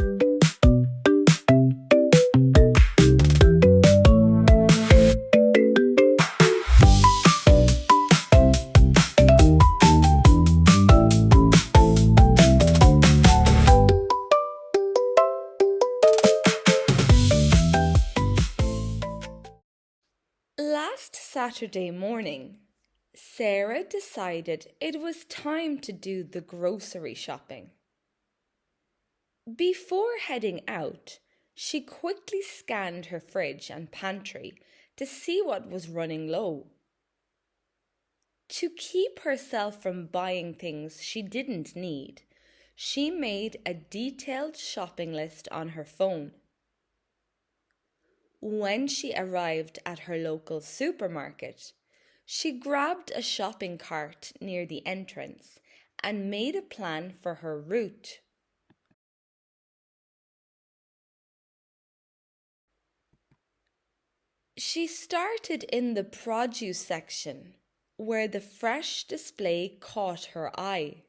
Last Saturday morning, Sarah decided it was time to do the grocery shopping. Before heading out, she quickly scanned her fridge and pantry to see what was running low. To keep herself from buying things she didn't need, she made a detailed shopping list on her phone. When she arrived at her local supermarket, she grabbed a shopping cart near the entrance and made a plan for her route. She started in the produce section, where the fresh display caught her eye.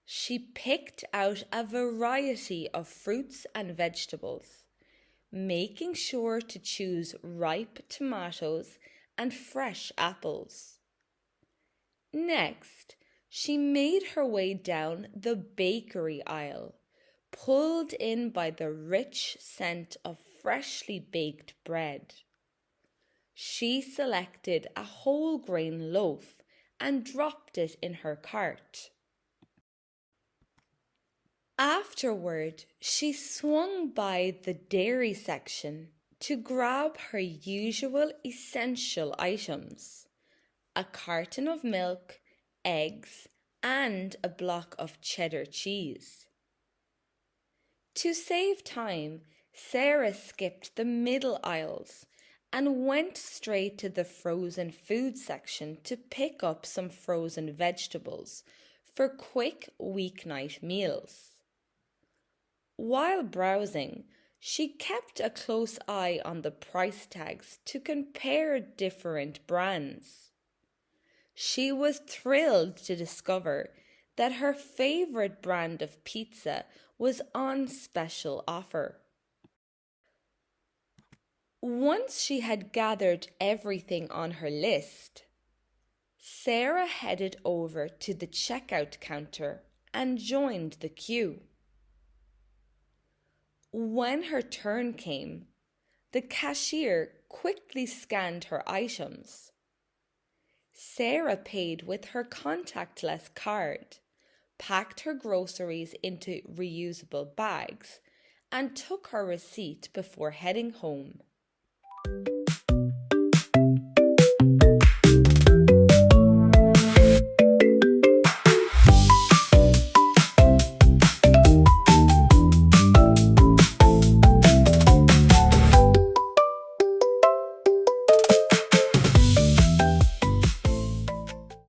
She picked out a variety of fruits and vegetables, making sure to choose ripe tomatoes and fresh apples. Next, she made her way down the bakery aisle, pulled in by the rich scent of freshly baked bread. She selected a whole grain loaf and dropped it in her cart. Afterward, she swung by the dairy section to grab her usual essential items: a carton of milk, eggs, and a block of cheddar cheese. To save time, Sarah skipped the middle aisles and went straight to the frozen food section to pick up some frozen vegetables for quick weeknight meals. While browsing, she kept a close eye on the price tags to compare different brands. She was thrilled to discover that her favorite brand of pizza was on special offer. Once she had gathered everything on her list, Sarah headed over to the checkout counter and joined the queue. When her turn came, the cashier quickly scanned her items. Sarah paid with her contactless card, packed her groceries into reusable bags, and took her receipt before heading home.